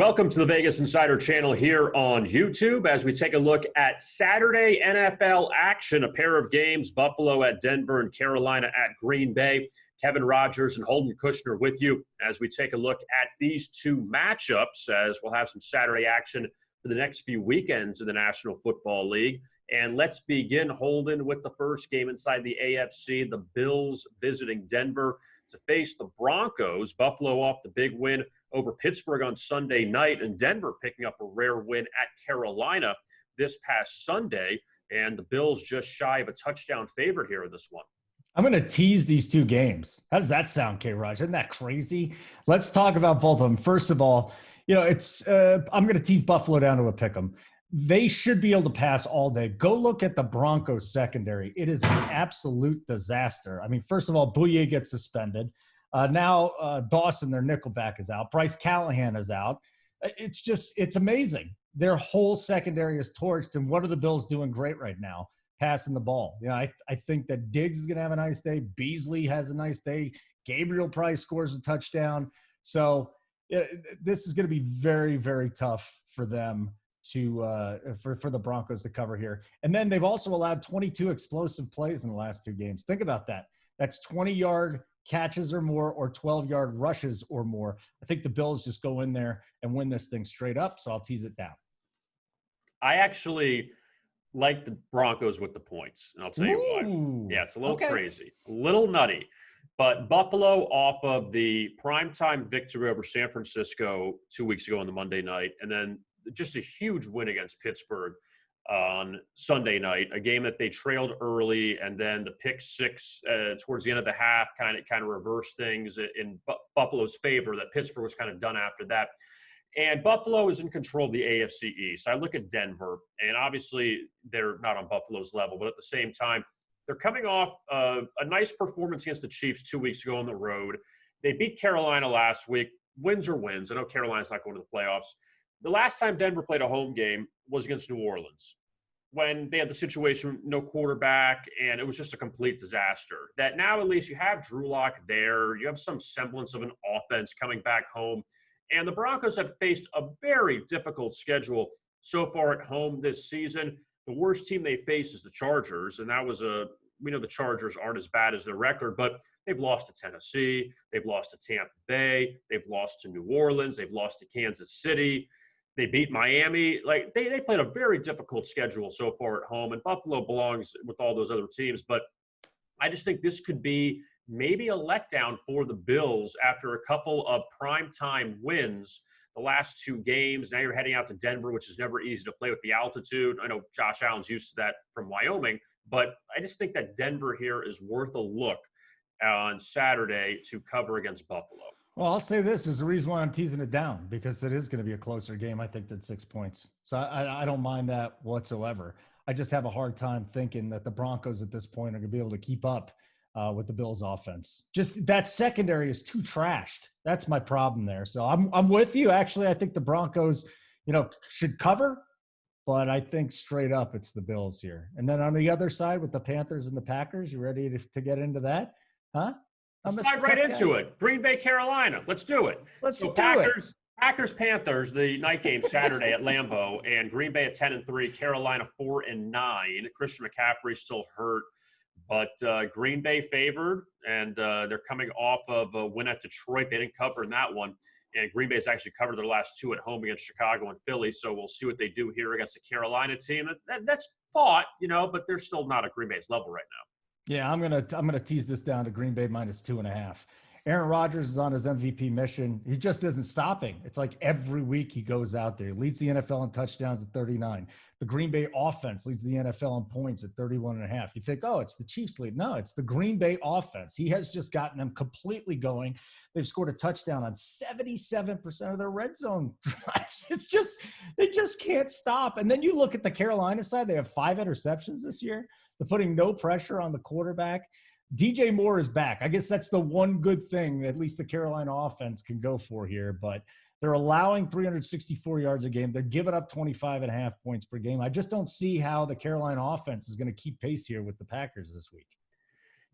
Welcome to the Vegas Insider channel here on YouTube as we take a look at Saturday NFL action, a pair of games, Buffalo at Denver and Carolina at Green Bay. Kevin Rogers and Holden Kushner with you as we take a look at these two matchups, as we'll have some Saturday action for the next few weekends in the National Football League. And let's begin, Holden, with the first game inside the AFC, the Bills visiting Denver to face the Broncos. Buffalo off the big win over Pittsburgh on Sunday night, and Denver picking up a rare win at Carolina this past Sunday. And the Bills just shy of a touchdown favorite here in this one. I'm going to tease these two games. How does that sound, K-Raj? Isn't that crazy? Let's talk about both of them. First of all, I'm going to tease Buffalo down to a pick 'em. They should be able to pass all day. Go look at the Broncos secondary. It is an absolute disaster. I mean, first of all, Bouye gets suspended. Now Dawson, their nickelback, is out. Bryce Callahan is out. It's amazing. Their whole secondary is torched. And what are the Bills doing great right now? Passing the ball. I think that Diggs is going to have a nice day. Beasley has a nice day. Gabriel Price scores a touchdown. So this is going to be very, very tough for them for the Broncos to cover here. And then they've also allowed 22 explosive plays in the last two games. Think about that. That's 20-yard catches or more, or 12-yard rushes or more. I think the Bills just go in there and win this thing straight up, so I'll tease it down. I actually like the Broncos with the points, and I'll tell you why. Yeah, it's a little crazy, a little nutty. But Buffalo off of the primetime victory over San Francisco 2 weeks ago on the Monday night, and then just a huge win against Pittsburgh on Sunday night, a game that they trailed early, and then the pick six towards the end of the half kind of reversed things in Buffalo's favor, that Pittsburgh was kind of done after that. And Buffalo is in control of the AFC East. I look at Denver, and obviously they're not on Buffalo's level, but at the same time, they're coming off a nice performance against the Chiefs 2 weeks ago on the road. They beat Carolina last week. Wins are wins. I know Carolina's not going to the playoffs. The last time Denver played a home game was against New Orleans, when they had the situation, no quarterback, and it was just a complete disaster. That now at least you have Drew Lock there. You have some semblance of an offense coming back home. And the Broncos have faced a very difficult schedule so far at home this season. The worst team they face is the Chargers, and we know the Chargers aren't as bad as their record, but they've lost to Tennessee, they've lost to Tampa Bay, they've lost to New Orleans, they've lost to Kansas City. They beat Miami. Like they played a very difficult schedule so far at home, and Buffalo belongs with all those other teams. But I just think this could be maybe a letdown for the Bills after a couple of primetime wins the last two games. Now you're heading out to Denver, which is never easy to play with the altitude. I know Josh Allen's used to that from Wyoming, but I just think that Denver here is worth a look on Saturday to cover against Buffalo. Well, I'll say this is the reason why I'm teasing it down, because it is going to be a closer game, I think, than 6 points. So I don't mind that whatsoever. I just have a hard time thinking that the Broncos at this point are going to be able to keep up with the Bills' offense. Just that secondary is too trashed. That's my problem there. So I'm with you. Actually, I think the Broncos, should cover, but I think straight up it's the Bills here. And then on the other side with the Panthers and the Packers, you ready to get into that? Huh? Let's dive right into it. Green Bay, Carolina. Let's do it. Let's do it. Packers, Panthers, the night game Saturday at Lambeau, and Green Bay at 10-3, Carolina 4-9. Christian McCaffrey still hurt, but Green Bay favored, and they're coming off of a win at Detroit. They didn't cover in that one, and Green Bay's actually covered their last two at home against Chicago and Philly. So we'll see what they do here against the Carolina team. That's fought, but they're still not at Green Bay's level right now. Yeah, I'm gonna tease this down to Green Bay -2.5. Aaron Rodgers is on his MVP mission. He just isn't stopping. It's like every week he goes out there. He leads the NFL in touchdowns at 39. The Green Bay offense leads the NFL in points at 31.5. You think, oh, it's the Chiefs lead. No, it's the Green Bay offense. He has just gotten them completely going. They've scored a touchdown on 77% of their red zone drives. They just can't stop. And then you look at the Carolina side. They have 5 interceptions this year. They're putting no pressure on the quarterback. DJ Moore is back. I guess that's the one good thing that at least the Carolina offense can go for here. But they're allowing 364 yards a game. They're giving up 25.5 points per game. I just don't see how the Carolina offense is going to keep pace here with the Packers this week.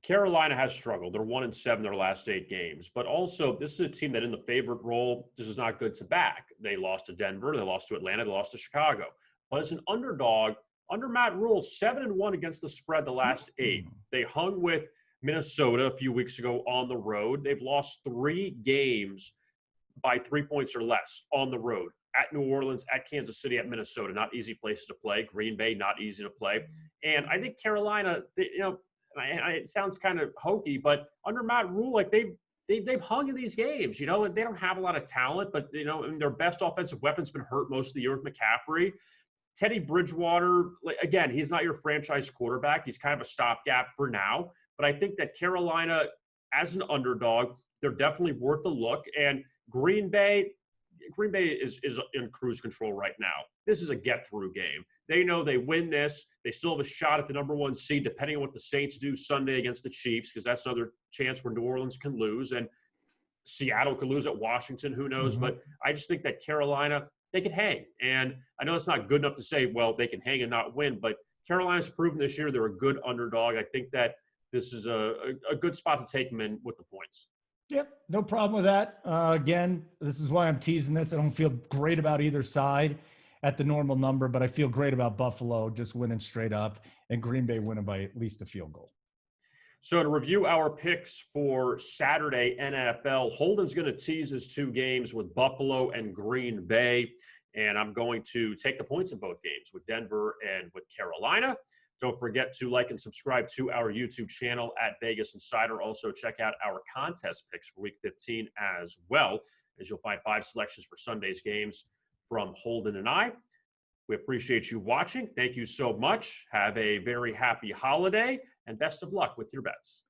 Carolina has struggled. They're 1-7 their last 8 games. But also, this is a team that in the favorite role, this is not good to back. They lost to Denver. They lost to Atlanta. They lost to Chicago. But as an underdog, under Matt Rule, 7-1 against the spread the last 8. They hung with Minnesota a few weeks ago on the road. They've lost 3 games by 3 points or less on the road. At New Orleans, at Kansas City, at Minnesota. Not easy places to play. Green Bay, not easy to play. And I think Carolina, it sounds kind of hokey, but under Matt Rule, like they've hung in these games. They don't have a lot of talent, but their best offensive weapon's been hurt most of the year with McCaffrey. Teddy Bridgewater, again, he's not your franchise quarterback. He's kind of a stopgap for now. But I think that Carolina, as an underdog, they're definitely worth a look. And Green Bay is in cruise control right now. This is a get-through game. They know they win this. They still have a shot at the number 1 seed, depending on what the Saints do Sunday against the Chiefs, because that's another chance where New Orleans can lose. And Seattle could lose at Washington. Who knows? Mm-hmm. But I just think that Carolina, they could hang. And I know it's not good enough to say, well, they can hang and not win. But Carolina's proven this year they're a good underdog. I think that this is a good spot to take them in with the points. Yep, no problem with that. Again, this is why I'm teasing this. I don't feel great about either side at the normal number, but I feel great about Buffalo just winning straight up and Green Bay winning by at least a field goal. So to review our picks for Saturday NFL, Holden's going to tease his 2 games with Buffalo and Green Bay, and I'm going to take the points in both games with Denver and with Carolina. Don't forget to like and subscribe to our YouTube channel at VegasInsider. Also, check out our contest picks for Week 15 as well, as you'll find 5 selections for Sunday's games from Holden and I. We appreciate you watching. Thank you so much. Have a very happy holiday, and best of luck with your bets.